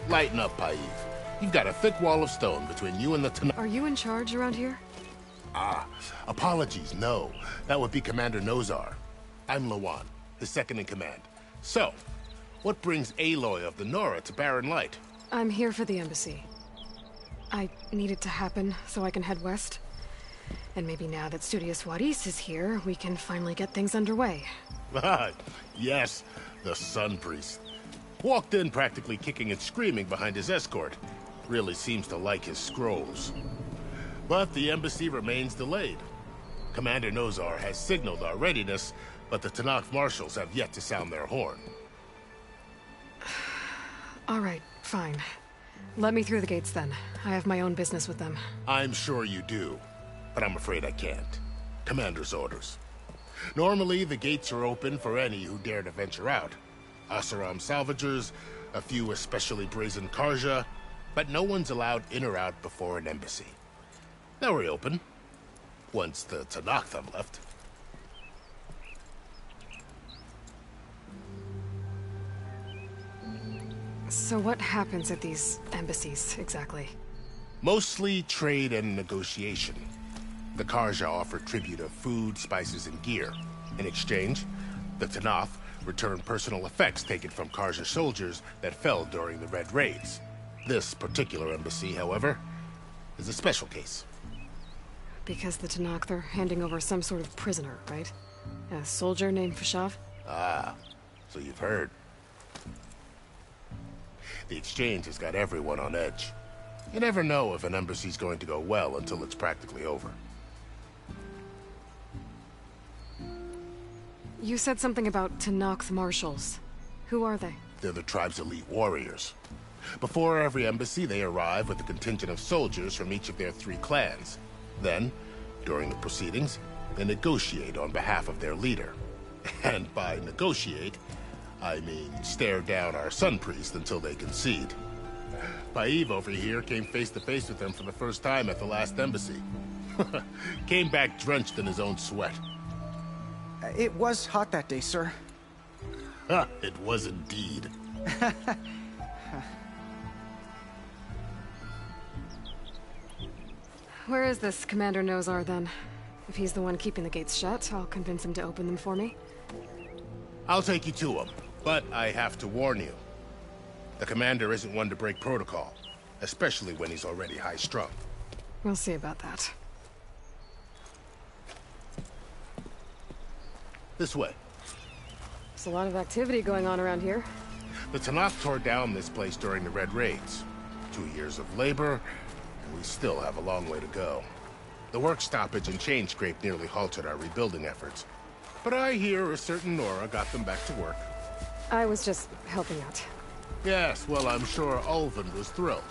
Lighten up, Paiv. You've got a thick wall of stone between you and the Tanakh. Are you in charge around here? Apologies, no. That would be Commander Nozar. I'm Lawan, his second-in-command. So, what brings Aloy of the Nora to Barren Light? I'm here for the embassy. I need it to happen so I can head west. And maybe now that Studious Wadis is here, we can finally get things underway. Yes, the Sun Priest. Walked in practically kicking and screaming behind his escort. Really seems to like his scrolls. But the embassy remains delayed. Commander Nozar has signaled our readiness, but the Tenakth marshals have yet to sound their horn. All right, fine. Let me through the gates then. I have my own business with them. I'm sure you do, but I'm afraid I can't. Commander's orders. Normally, the gates are open for any who dare to venture out. Asaram salvagers, a few especially brazen Karja, but no one's allowed in or out before an embassy. They'll reopen, once the Tenakth have left. So what happens at these embassies, exactly? Mostly trade and negotiation. The Karja offer tribute of food, spices, and gear. In exchange, the Tenakth return personal effects taken from Karja soldiers that fell during the Red Raids. This particular embassy, however, is a special case. Because the Tenakth are handing over some sort of prisoner, right? A soldier named Fashav? Ah, so you've heard. The exchange has got everyone on edge. You never know if an embassy's going to go well until it's practically over. You said something about Tenakth marshals. Who are they? They're the tribe's elite warriors. Before every embassy, they arrive with a contingent of soldiers from each of their 3 clans. Then, during the proceedings, they negotiate on behalf of their leader. And by negotiate, I mean stare down our Sun Priest until they concede. Paiv over here came face to face with them for the first time at the last embassy. Came back drenched in his own sweat. It was hot that day, sir. It was indeed. Where is this Commander Nozar, then? If he's the one keeping the gates shut, I'll convince him to open them for me. I'll take you to him, but I have to warn you. The commander isn't one to break protocol, especially when he's already high-strung. We'll see about that. This way. There's a lot of activity going on around here. The Tenakth tore down this place during the Red Raids. 2 years of labor, and we still have a long way to go. The work stoppage and chain scrape nearly halted our rebuilding efforts. But I hear a certain Nora got them back to work. I was just helping out. Yes, well, I'm sure Ulvund was thrilled.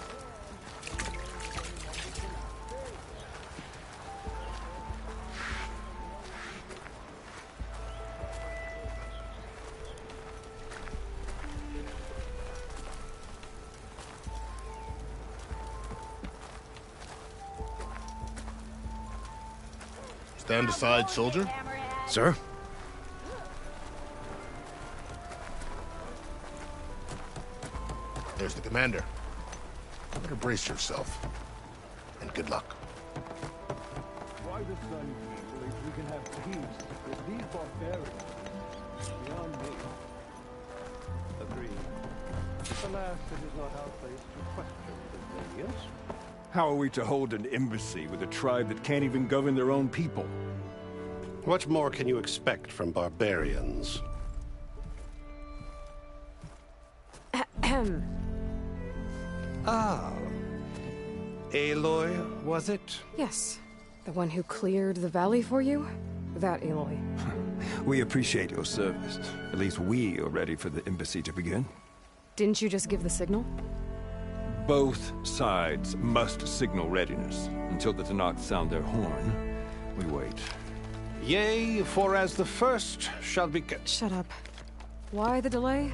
Stand aside, soldier. Sir? There's the commander. Better brace yourself. And good luck. Why the Sun King believes we can have peace with these barbarians beyond me. Agreed. Alas, it is not our place to question the Xenians. How are we to hold an embassy with a tribe that can't even govern their own people? What more can you expect from barbarians? Ahem. Ah. Aloy, was it? Yes. The one who cleared the valley for you? That Aloy. We appreciate your service. At least we are ready for the embassy to begin. Didn't you just give the signal? Both sides must signal readiness. Until the Tenakth sound their horn, we wait. Yea, for as the first shall be... Shut up. Why the delay?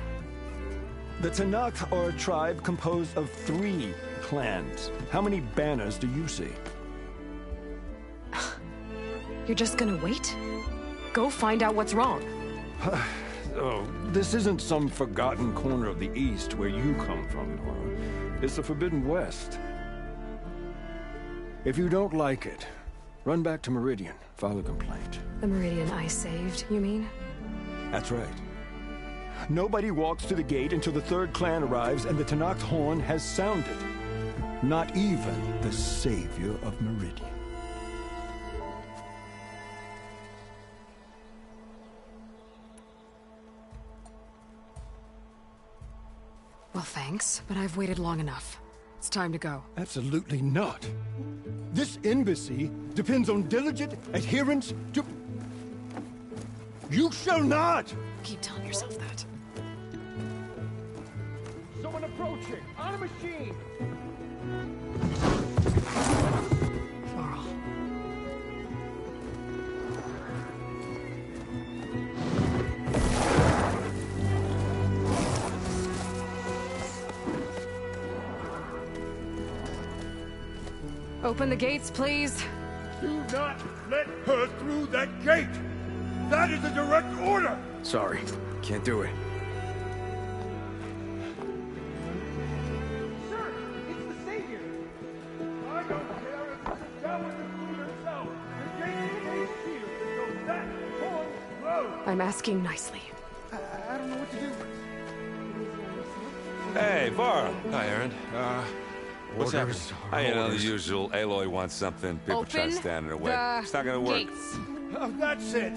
The Tenakth are a tribe composed of 3 clans. How many banners do you see? You're just gonna wait? Go find out what's wrong. Oh, this isn't some forgotten corner of the East where you come from, Nora. It's the Forbidden West. If you don't like it, run back to Meridian, file a complaint. The Meridian I saved, you mean? That's right. Nobody walks to the gate until the 3rd clan arrives and the Tenakth horn has sounded. Not even the savior of Meridian. Well, thanks, but I've waited long enough. It's time to go. Absolutely not. This embassy depends on diligent adherence to... You shall not! Keep telling yourself that. Someone approaching! On a machine! Varl. Open the gates, please. Do not let her through that gate! That is a direct order! Sorry, can't do it. Sir, it's the Savior! I don't care if it's a coward the queen herself! The gate remains sealed until that horn blows! I'm asking nicely. I don't know what to do. Hey, Varl. Hi, Aaron. What's happening? I know the usual. Aloy wants something. People try to stand in her way. It's not gonna work. Gates. Oh, that's it!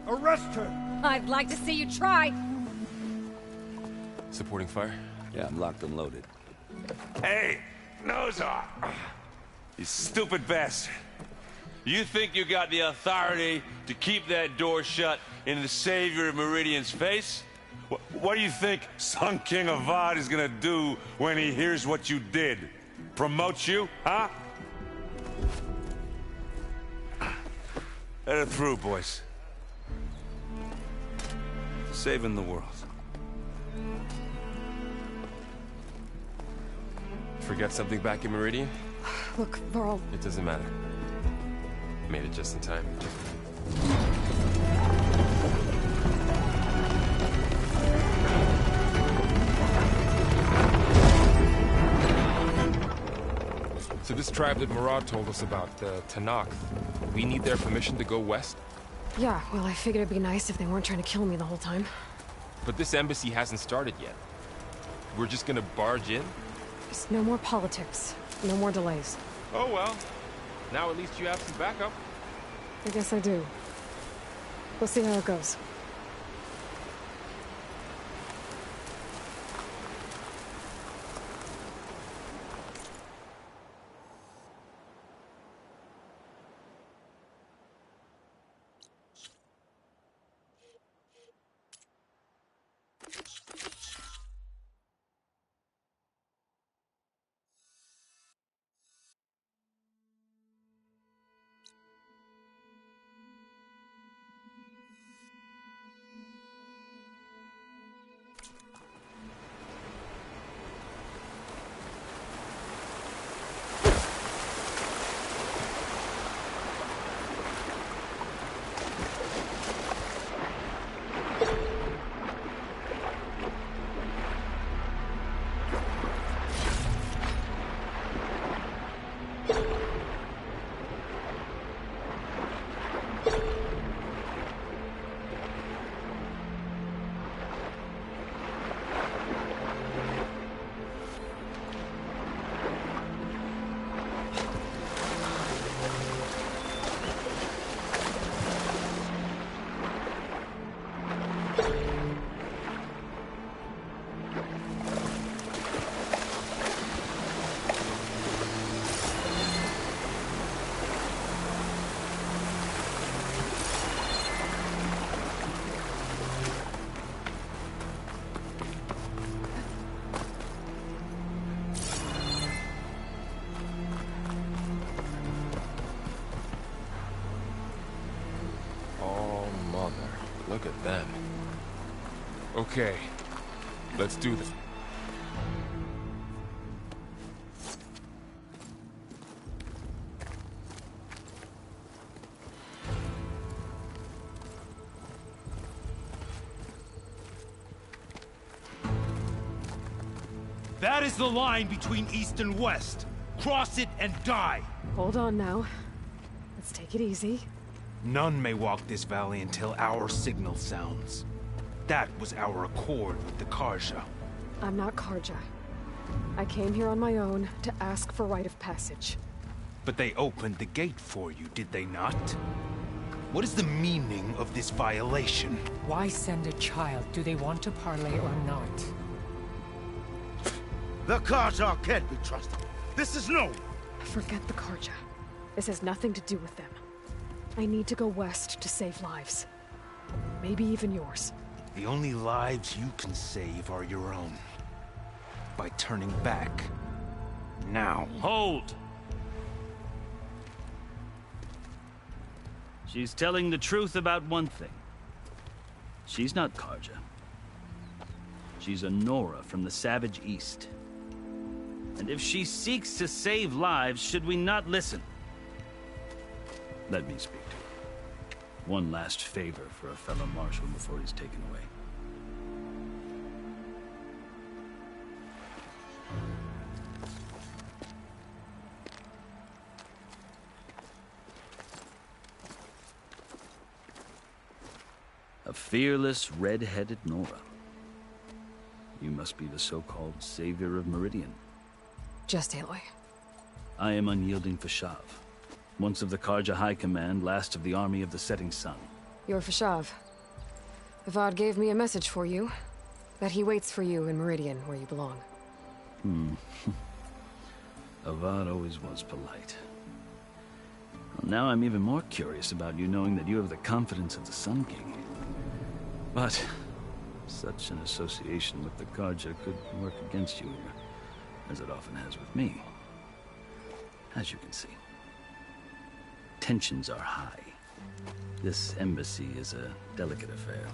Arrest her! I'd like to see you try. Supporting fire? Yeah, I'm locked and loaded. Hey, Nozar! You stupid bastard. You think you got the authority to keep that door shut in the savior of Meridian's face? What do you think Sun King Avad is gonna do when he hears what you did? Promote you, huh? Let it through, boys. Saving the world. Forget something back in Meridian? Look, Varl. It doesn't matter. Made it just in time. So this tribe that Murad told us about, the Tenakth, we need their permission to go west? Yeah, well, I figured it'd be nice if they weren't trying to kill me the whole time. But this embassy hasn't started yet. We're just gonna barge in? Just no more politics. No more delays. Oh well. Now at least you have some backup. I guess I do. We'll see how it goes. look at them. Okay, let's do this. That is the line between East and West. Cross it and die. Hold on now. Let's take it easy. None may walk this valley until our signal sounds. That was our accord with the Carja. I'm not Carja. I came here on my own to ask for rite of passage. But they opened the gate for you, did they not? What is the meaning of this violation? Why send a child? Do they want to parley or not? The Carja can't be trusted. This is known. Forget the Carja. This has nothing to do with them. I need to go west to save lives. Maybe even yours. The only lives you can save are your own. By turning back. Now. Hold! She's telling the truth about one thing. She's not Carja. She's a Nora from the Savage East. And if she seeks to save lives, should we not listen? Let me speak to her. One last favor for a fellow marshal before he's taken away. A fearless, red-headed Nora. You must be the so-called savior of Meridian. Just Aloy. I am Unyielding Fashav. Once of the Carja High Command, last of the army of the Setting Sun. You're Fashav. Avad gave me a message for you. That he waits for you in Meridian, where you belong. Avad always was polite. Well, now I'm even more curious about you knowing that you have the confidence of the Sun King. But such an association with the Carja could work against you here, as it often has with me. As you can see, tensions are high. This embassy is a delicate affair.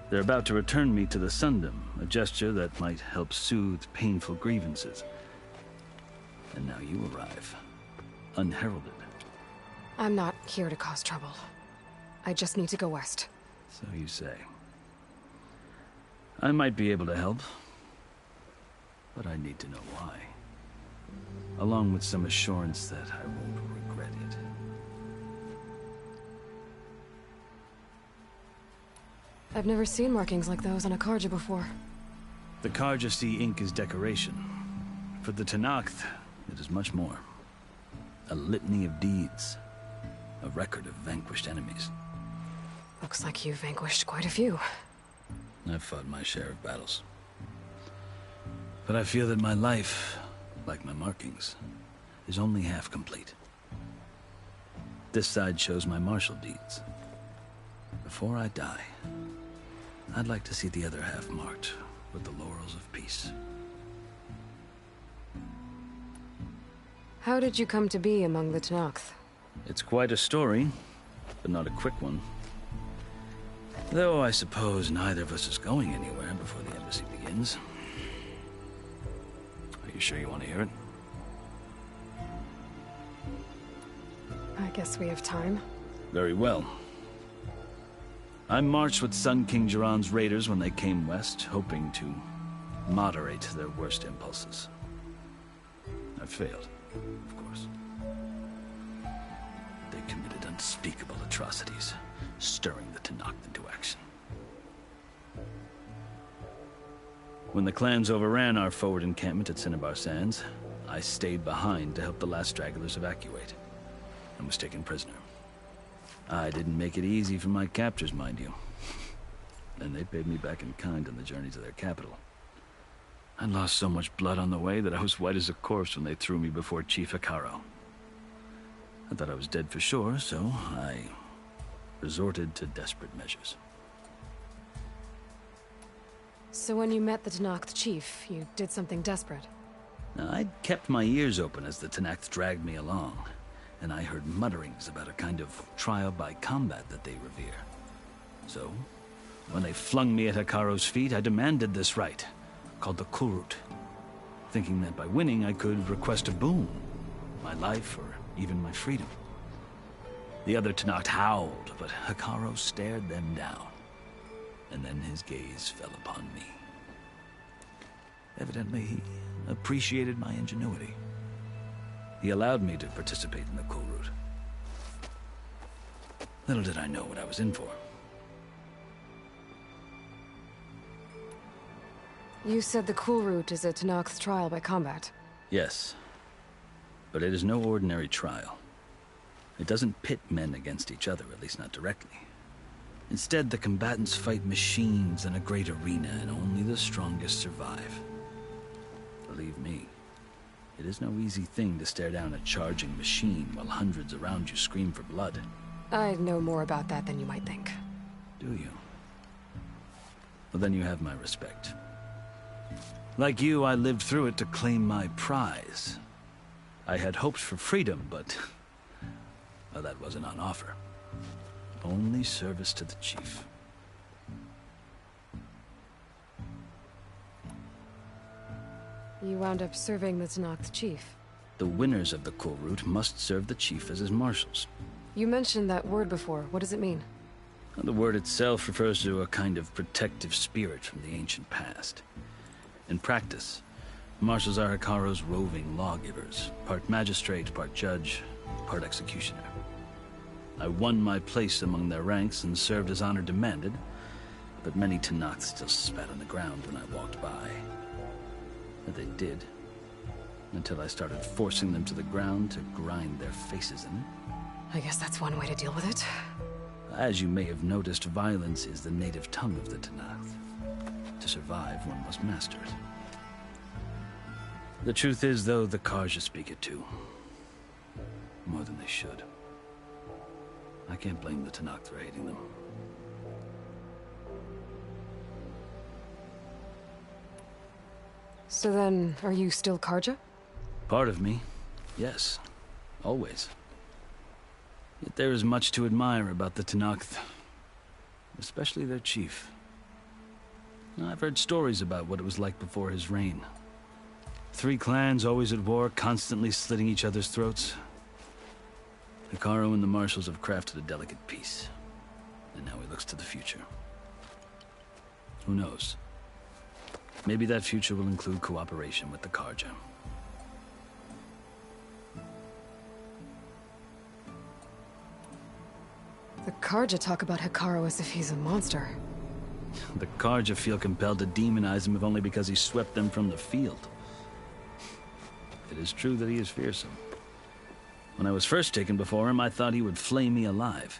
They're about to return me to the Sundom, a gesture that might help soothe painful grievances. And now you arrive, unheralded. I'm not here to cause trouble. I just need to go west. So you say. I might be able to help, but I need to know why. Along with some assurance that I won't regret it. I've never seen markings like those on a Carja before. The Carja see ink as decoration. For the Tenakth, it is much more. A litany of deeds. A record of vanquished enemies. Looks like you've vanquished quite a few. I've fought my share of battles. But I feel that my life, like my markings, is only half complete. This side shows my martial deeds. Before I die, I'd like to see the other half marked with the laurels of peace. How did you come to be among the Tenakth? It's quite a story, but not a quick one. Though I suppose neither of us is going anywhere before the embassy begins. Are you sure you want to hear it? I guess we have time. Very well. I marched with Sun King Jiran's raiders when they came west, hoping to moderate their worst impulses. I failed, of course. They committed unspeakable atrocities, stirring the Tenakth into action. When the clans overran our forward encampment at Cinnabar Sands, I stayed behind to help the last stragglers evacuate, and was taken prisoner. I didn't make it easy for my captors, mind you. And they paid me back in kind on the journey to their capital. I lost so much blood on the way that I was white as a corpse when they threw me before Chief Hekarro. I thought I was dead for sure, so I resorted to desperate measures. So when you met the Tenakth chief, you did something desperate? Now, I'd kept my ears open as the Tenakth dragged me along, and I heard mutterings about a kind of trial by combat that they revere. So, when they flung me at Hekaro's feet, I demanded this right, called the Kulrut, thinking that by winning I could request a boon, my life or even my freedom. The other Tenakth howled, but Hekaro stared them down, and then his gaze fell upon me. Evidently, he appreciated my ingenuity. He allowed me to participate in the Kulrut. Little did I know what I was in for. You said the Kulrut is a Tenakth's trial by combat. Yes, but it is no ordinary trial. It doesn't pit men against each other, at least not directly. Instead, the combatants fight machines in a great arena, and only the strongest survive. Believe me, it is no easy thing to stare down a charging machine while hundreds around you scream for blood. I know more about that than you might think. Do you? Well, then you have my respect. Like you, I lived through it to claim my prize. I had hopes for freedom, but... well, that wasn't on offer. Only service to the chief. You wound up serving the Tenakth chief. The winners of the Kulrut must serve the chief as his marshals. You mentioned that word before. What does it mean? The word itself refers to a kind of protective spirit from the ancient past. In practice, marshals are Hekaro's roving lawgivers, part magistrate, part judge, part executioner. I won my place among their ranks and served as honor demanded, but many Tenakth still spat on the ground when I walked by. But they did, until I started forcing them to the ground to grind their faces in it. I guess that's one way to deal with it. As you may have noticed, violence is the native tongue of the Tenakth. To survive, one must master it. The truth is, though, the Carja speak it too. More than they should. I can't blame the Tenakth for hating them. So then, are you still Carja? Part of me, yes. Always. Yet there is much to admire about the Tenakth. Especially their chief. I've heard stories about what it was like before his reign. 3 clans always at war, constantly slitting each other's throats. Hekaro and the marshals have crafted a delicate peace. And now he looks to the future. Who knows? Maybe that future will include cooperation with the Carja. The Carja talk about Hekaro as if he's a monster. The Carja feel compelled to demonize him if only because he swept them from the field. It is true that he is fearsome. When I was first taken before him, I thought he would flay me alive.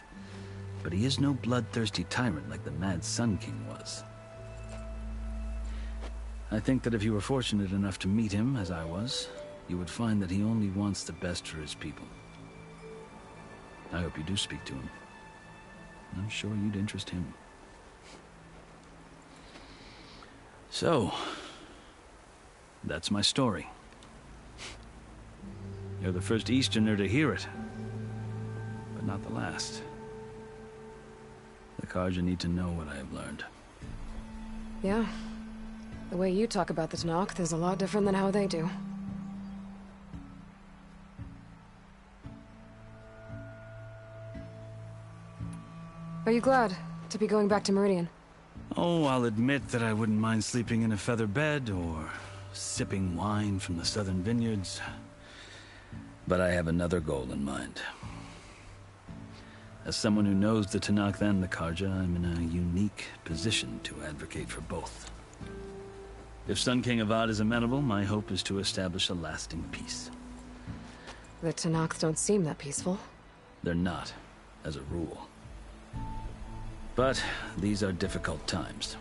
But he is no bloodthirsty tyrant like the Mad Sun King was. I think that if you were fortunate enough to meet him, as I was, you would find that he only wants the best for his people. I hope you do speak to him. I'm sure you'd interest him. So, that's my story. You're the first Easterner to hear it, but not the last. The Carja need to know what I have learned. Yeah. The way you talk about the Tenakth is a lot different than how they do. Are you glad to be going back to Meridian? Oh, I'll admit that I wouldn't mind sleeping in a feather bed or sipping wine from the southern vineyards. But I have another goal in mind. As someone who knows the Tenakth and the Carja, I'm in a unique position to advocate for both. If Sun King Avad is amenable, my hope is to establish a lasting peace. The Tenakth don't seem that peaceful. They're not, as a rule. But these are difficult times.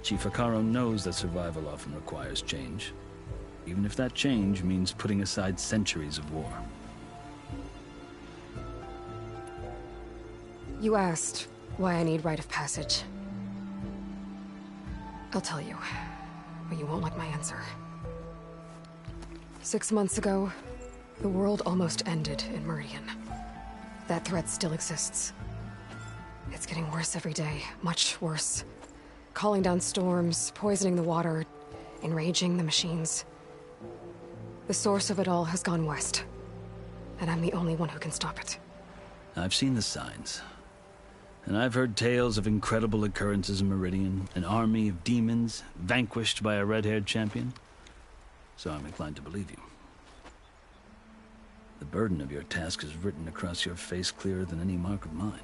Chief Hekaro knows that survival often requires change, even if that change means putting aside centuries of war. You asked why I need rite of passage. I'll tell you, but you won't like my answer. 6 months ago, the world almost ended in Meridian. That threat still exists. It's getting worse every day. Much worse. Calling down storms, poisoning the water, enraging the machines. The source of it all has gone west. And I'm the only one who can stop it. I've seen the signs. And I've heard tales of incredible occurrences in Meridian. An army of demons vanquished by a red-haired champion. So I'm inclined to believe you. The burden of your task is written across your face clearer than any mark of mine.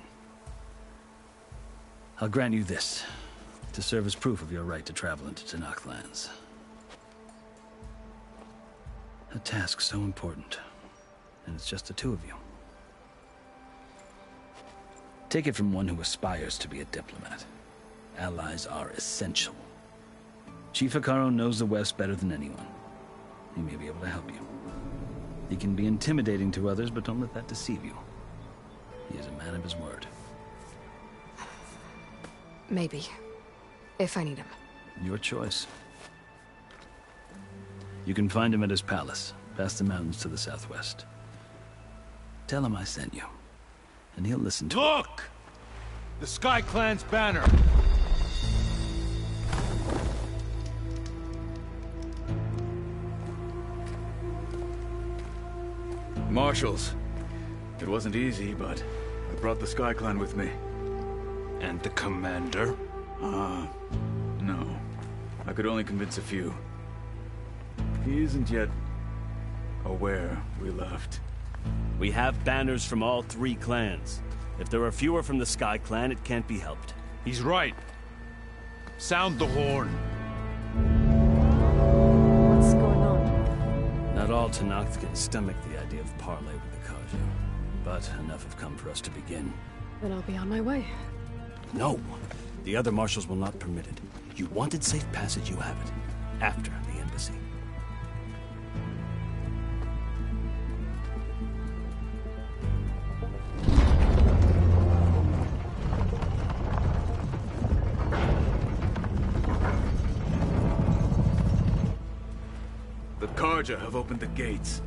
I'll grant you this, to serve as proof of your right to travel into Tenakth lands. A task so important, and it's just the two of you. Take it from one who aspires to be a diplomat. Allies are essential. Chief Hekarro knows the West better than anyone. He may be able to help you. He can be intimidating to others, but don't let that deceive you. He is a man of his word. Maybe. If I need him. Your choice. You can find him at his palace, past the mountains to the southwest. Tell him I sent you, and he'll listen to Look! The Sky Clan's banner! Marshals. It wasn't easy, but I brought the Sky Clan with me. And the commander? No. I could only convince a few. He isn't yet aware we left. We have banners from all 3 clans. If there are fewer from the Sky Clan, it can't be helped. He's right. Sound the horn. What's going on? Not all Tenakth can stomach the idea of parley with the Carja. But enough have come for us to begin. Then I'll be on my way. No. The other marshals will not permit it. You wanted safe passage, you have it. After the embassy. The Carja have opened the gates.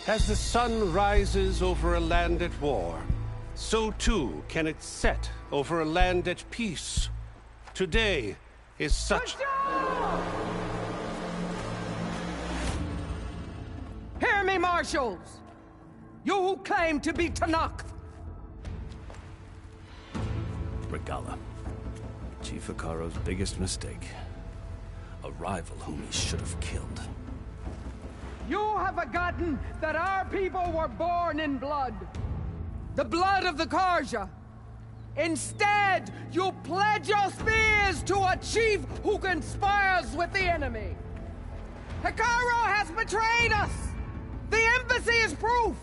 As the sun rises over a land at war, so too can it set over a land at peace. Today is such... Hear me, marshals! You who claim to be Tenakth! Regalla. Chief Hekarro's biggest mistake. A rival whom he should have killed. You have forgotten that our people were born in blood. The blood of the Carja. Instead, you pledge your spears to a chief who conspires with the enemy. Hekarro has betrayed us! The embassy is proof!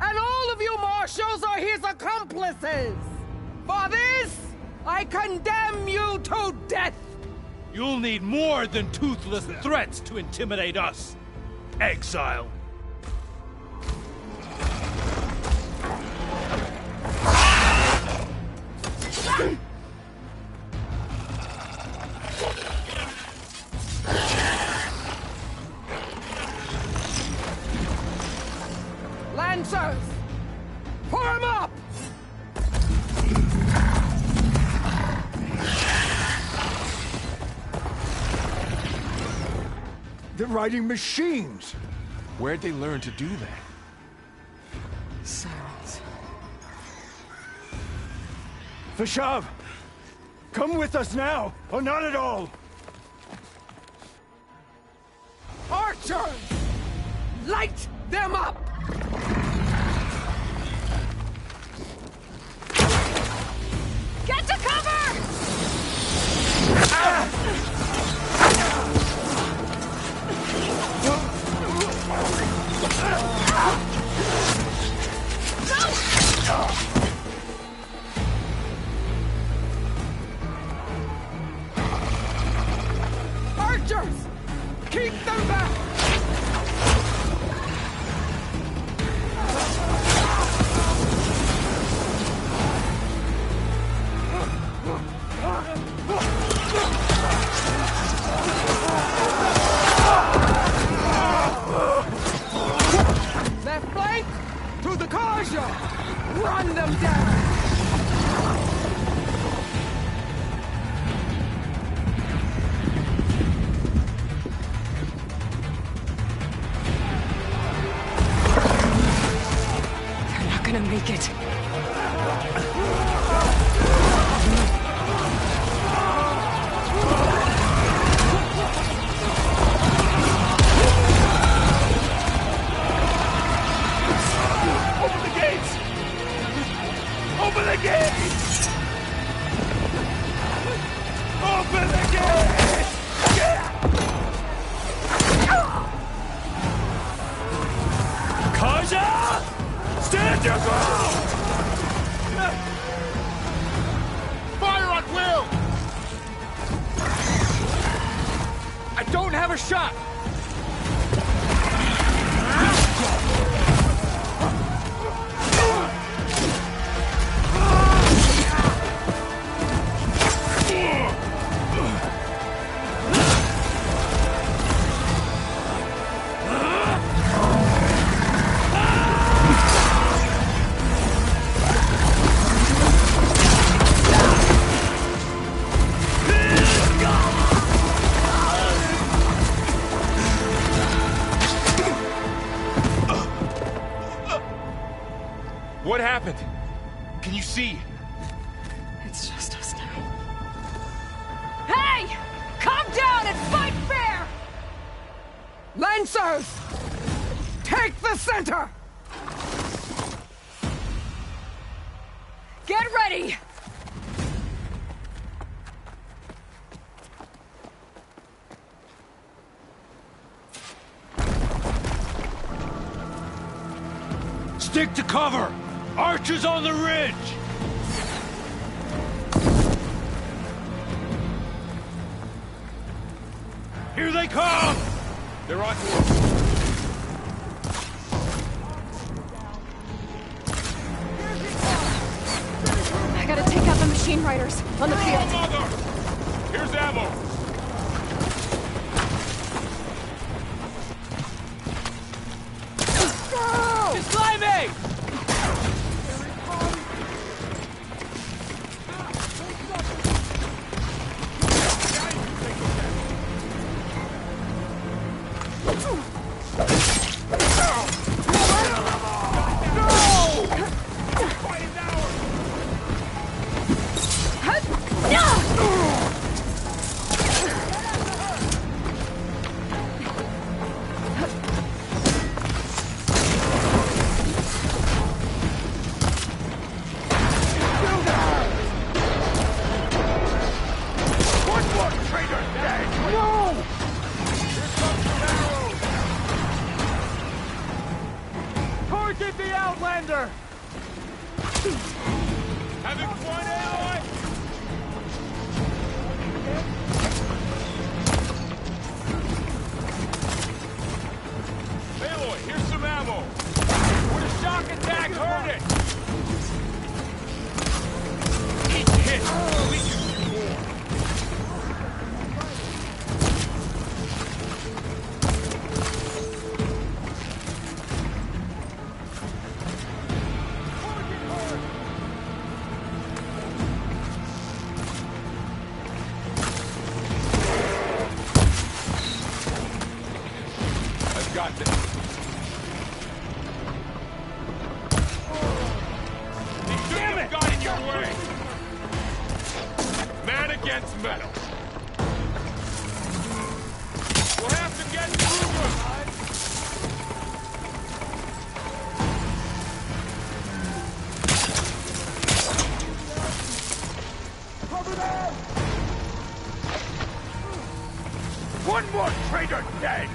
And all of you marshals are his accomplices! For this, I condemn you to death! You'll need more than toothless threats to intimidate us. Exile. Lancers! Form up! They're riding machines! Where'd they learn to do that? Sirens. Vashav! Come with us now, or not at all! Archers! Light them up! Get to cover! Carja! Run them down! They're not gonna make it. Open the gates! Open the gates! Open the gates! Carja! Stand your ground! Fire on Will! I don't have a shot! What happened? Can you see? It's just us now. Hey! Calm down and fight fair! Lancers! Take the center! Get ready! Stick to cover! Archers on the ridge! Here they come! They're on. I gotta take out the machine riders on the field. Here's ammo. Slimy! Target the Outlander! Having fun, Aloy? Aloy, here's some ammo. Would a shock attack hurt it? Each hit weakens you more. Got this. They shouldn't have got in your way. Man against metal. We'll have to get through them. Cover them! One more traitor dead!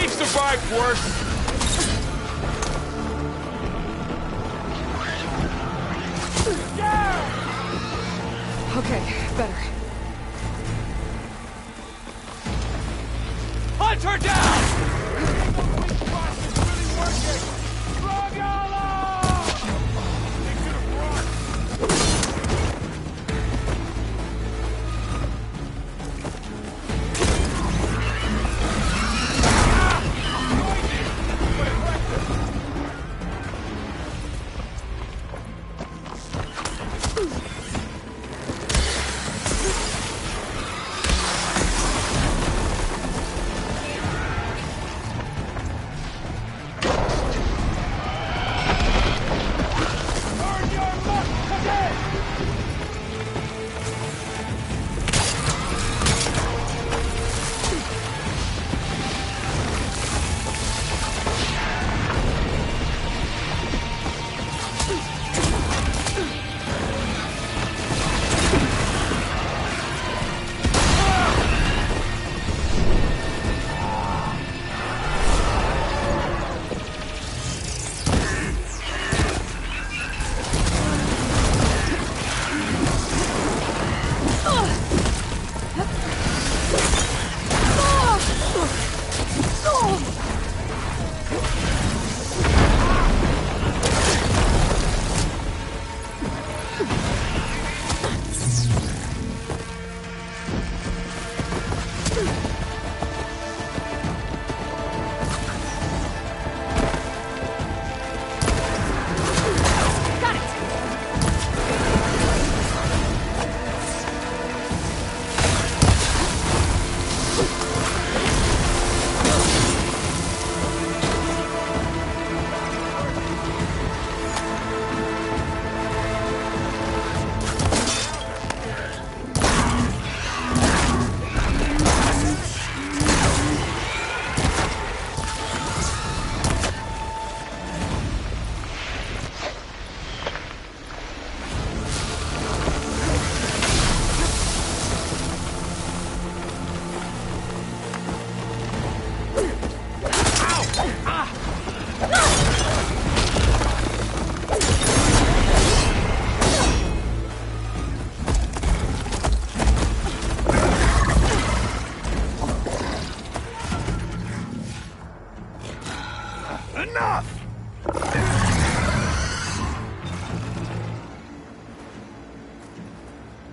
We've survived worse. Okay, better. Hunt her down!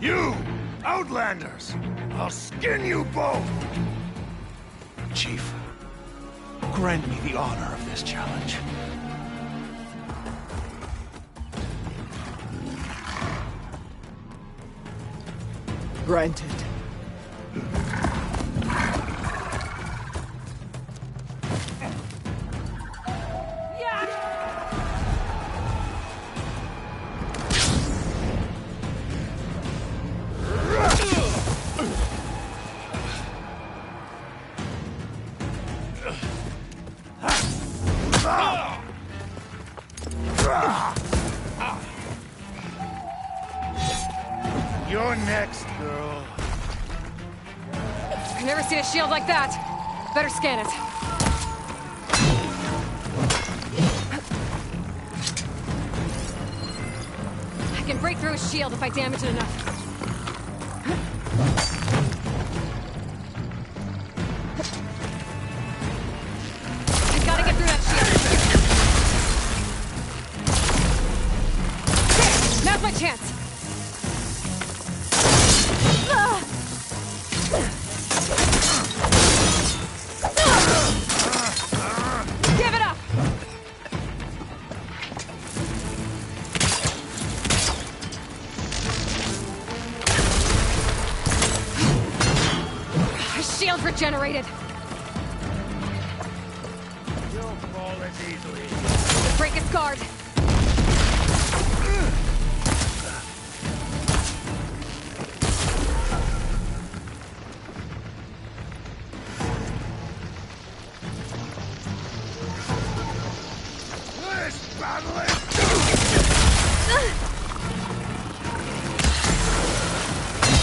You! Outlanders! I'll skin you both! Chief, grant me the honor of this challenge. Granted. You're next, girl. I've never seen a shield like that. Better scan it. I can break through a shield if I damage it enough. I gotta get through that shield. Okay, now's my chance. Give it up! Shield regenerated. You'll fall as easily. Break its guard. This battle is...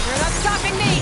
You're not stopping me!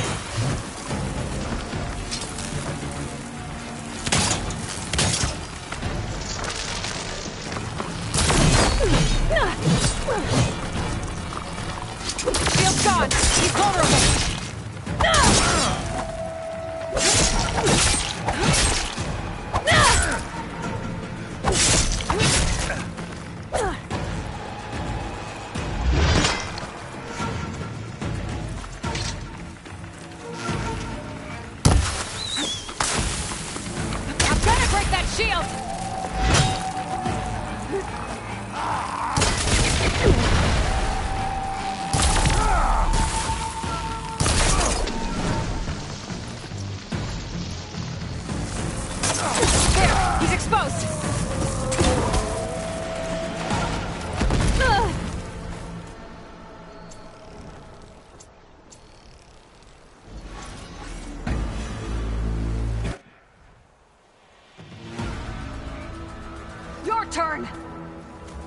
Turn!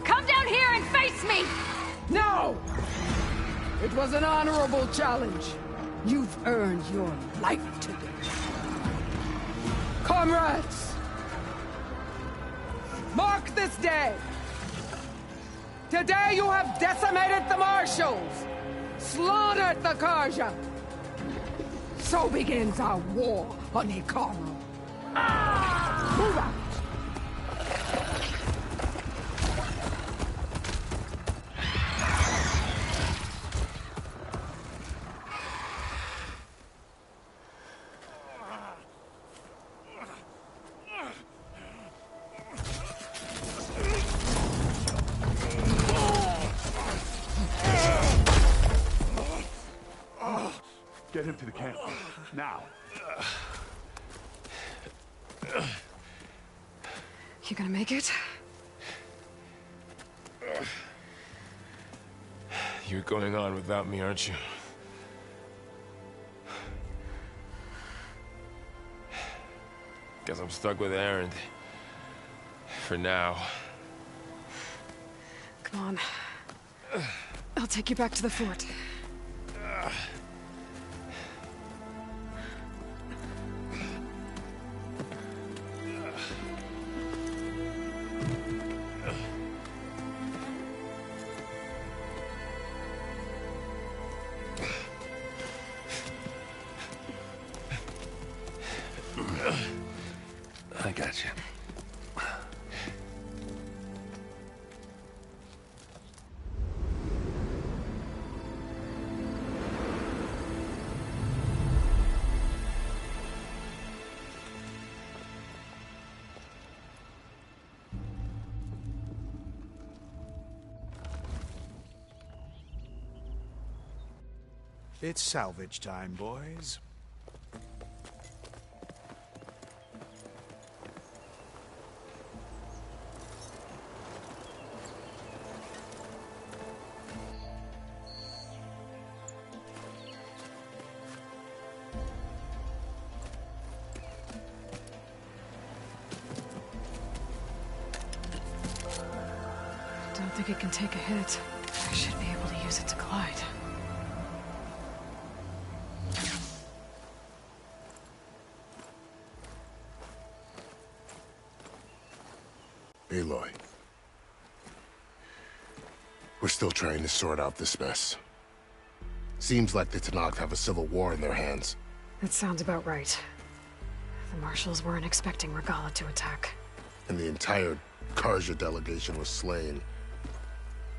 Come down here and face me! No! It was an honorable challenge. You've earned your life today. Comrades! Mark this day! Today you have decimated the Marshals! Slaughtered the Carja! So begins our war on Hekarro. Move out! Get him to the camp. Now. You gonna make it? You're going on without me, aren't you? Guess I'm stuck with Erend. For now. Come on. I'll take you back to the fort. I got you. It's salvage time, boys. Don't think it can take a hit. I should be able to use it to glide. Aloy. We're still trying to sort out this mess. Seems like the Tenakth have a civil war in their hands. That sounds about right. The Marshals weren't expecting Regalla to attack. And the entire Carja delegation was slain.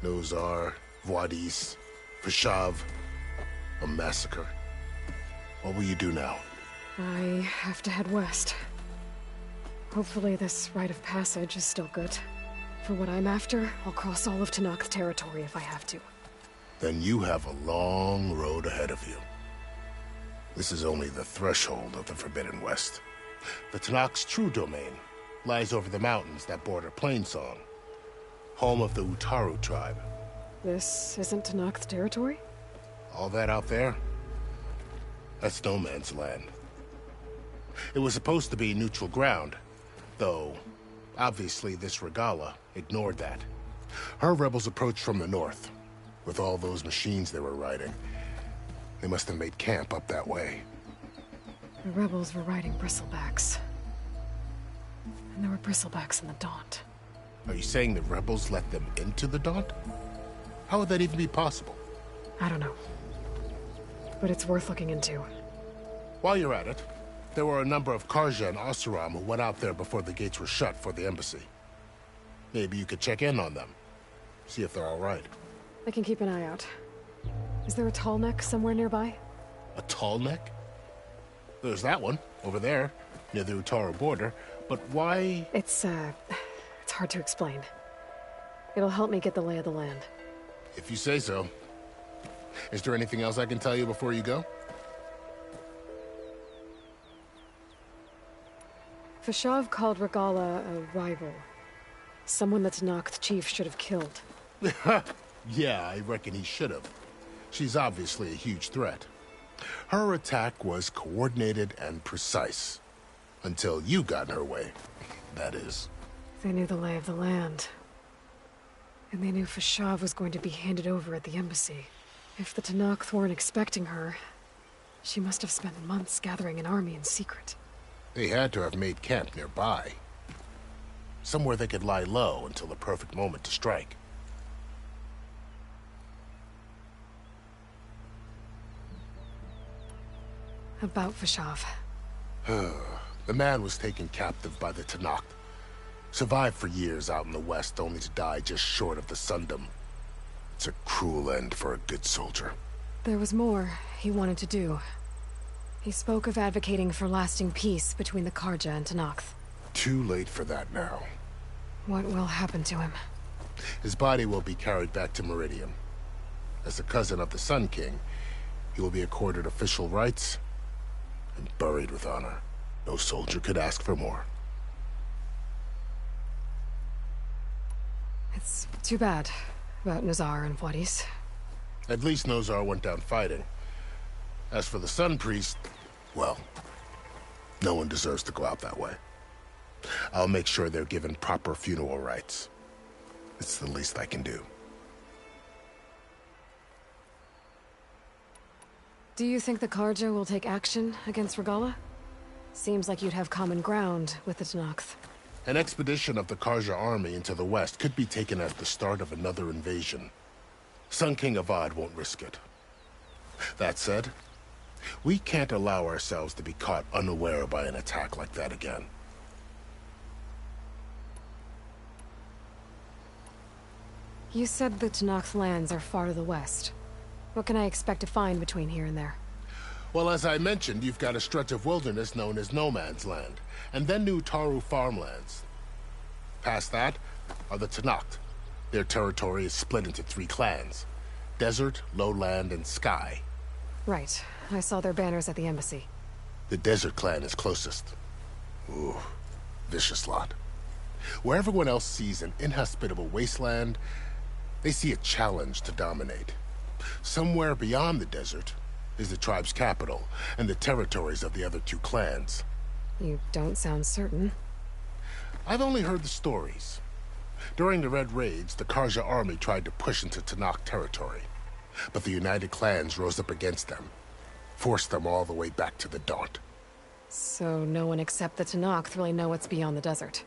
Nozar, Vuadis, Fashav. A massacre. What will you do now? I have to head west. Hopefully this rite of passage is still good. For what I'm after, I'll cross all of Tenakth territory if I have to. Then you have a long road ahead of you. This is only the threshold of the Forbidden West. The Tenakth's true domain lies over the mountains that border Plainsong, home of the Utaru tribe. This isn't Tenakth territory? All that out there? That's no man's land. It was supposed to be neutral ground, though obviously this Regalla ignored that. Her rebels approached from the north, with all those machines they were riding. They must have made camp up that way. The rebels were riding bristlebacks. And there were bristlebacks in the Daunt. Are you saying the rebels let them into the Daunt? How would that even be possible? I don't know. but it's worth looking into. While you're at it, there were a number of Karja and Oseram who went out there before the gates were shut for the embassy. Maybe you could check in on them. See if they're all right. I can keep an eye out. Is there a tall neck somewhere nearby? A tall neck? There's that one, over there, near the Utaru border. But why... It's hard to explain. It'll help me get the lay of the land. If you say so. Is there anything else I can tell you before you go? Fashav called Regalla a rival. Someone that Tenakth chief should have killed. Yeah, I reckon he should have. She's obviously a huge threat. Her attack was coordinated and precise. Until you got in her way, that is. They knew the lay of the land. And they knew Fashav was going to be handed over at the embassy. If the Tenakth weren't expecting her, she must have spent months gathering an army in secret. They had to have made camp nearby. Somewhere they could lie low until the perfect moment to strike. About Fashav. The man was taken captive by the Tenakth. Survived for years out in the west, only to die just short of the Sundom. It's a cruel end for a good soldier. There was more he wanted to do. He spoke of advocating for lasting peace between the Karja and Tenakth. Too late for that now. What will happen to him? His body will be carried back to Meridian. As a cousin of the Sun King, he will be accorded official rights and buried with honor. No soldier could ask for more. It's too bad about Nazar and Wadis. At least Nozar went down fighting. As for the Sun Priest, well, no one deserves to go out that way. I'll make sure they're given proper funeral rites. It's the least I can do. Do you think the Karja will take action against Regalla? Seems like you'd have common ground with the Tenakth. An expedition of the Karja army into the west could be taken as the start of another invasion. Sun King Avad won't risk it. That said, we can't allow ourselves to be caught unaware by an attack like that again. You said the Tenakth lands are far to the west. What can I expect to find between here and there? Well, as I mentioned, you've got a stretch of wilderness known as No Man's Land, and then New Utaru farmlands. Past that are the Tenakth. Their territory is split into 3 clans: Desert, Lowland, and Sky. Right. I saw their banners at the embassy. The Desert clan is closest. Ooh, vicious lot. Where everyone else sees an inhospitable wasteland, they see a challenge to dominate. Somewhere beyond the desert is the tribe's capital and the territories of the other 2 clans. You don't sound certain. I've only heard the stories. During the Red Raids, the Karja army tried to push into Tenakth territory, but the United Clans rose up against them, forced them all the way back to the Daunt. So no one except the Tenakth really know what's beyond the desert.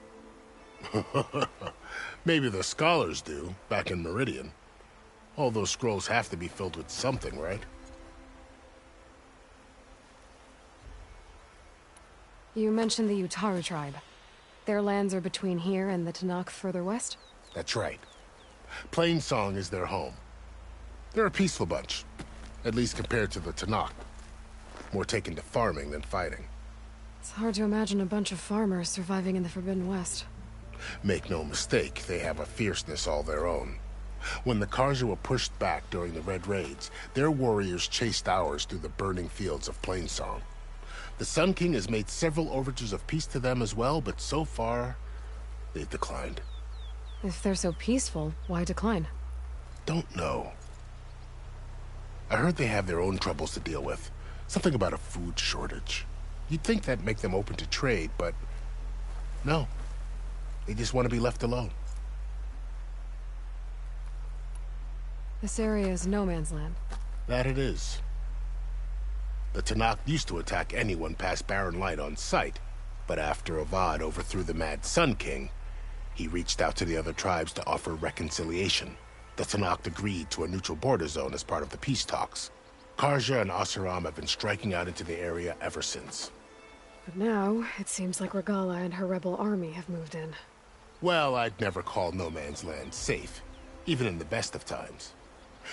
Maybe the scholars do, back in Meridian. All those scrolls have to be filled with something, right? You mentioned the Utaru tribe. Their lands are between here and the Tenakth further west? That's right. Plainsong is their home. They're a peaceful bunch, at least compared to the Tenakth. More taken to farming than fighting. It's hard to imagine a bunch of farmers surviving in the Forbidden West. Make no mistake, they have a fierceness all their own. When the Karja were pushed back during the Red Raids, their warriors chased ours through the burning fields of Plainsong. The Sun King has made several overtures of peace to them as well, but so far, they've declined. If they're so peaceful, why decline? Don't know. I heard they have their own troubles to deal with. Something about a food shortage. You'd think that'd make them open to trade, but no. They just want to be left alone. This area is no man's land. That it is. The Tenakth used to attack anyone past Barren Light on sight, but after Avad overthrew the Mad Sun King, he reached out to the other tribes to offer reconciliation. The Tenakth agreed to a neutral border zone as part of the peace talks. Karja and Oseram have been striking out into the area ever since. But now, it seems like Regalla and her rebel army have moved in. Well, I'd never call No Man's Land safe, even in the best of times.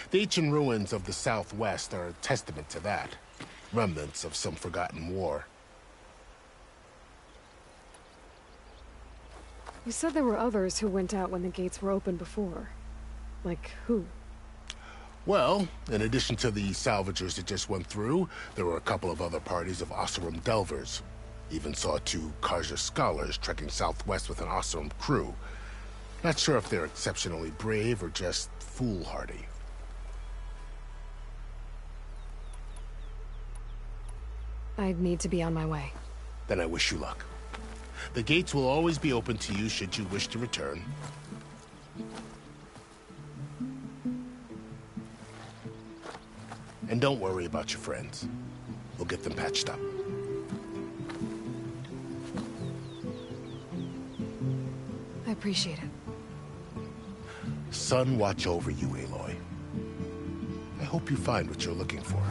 The ancient ruins of the Southwest are a testament to that. Remnants of some forgotten war. You said there were others who went out when the gates were open before. Like who? Well, in addition to the salvagers that just went through, there were a couple of other parties of Oseram Delvers. Even saw 2 Karja scholars trekking southwest with an Oseram crew. Not sure if they're exceptionally brave or just foolhardy. I'd need to be on my way. Then I wish you luck. The gates will always be open to you should you wish to return. And don't worry about your friends. We'll get them patched up. I appreciate it. Sun watch over you, Aloy. I hope you find what you're looking for.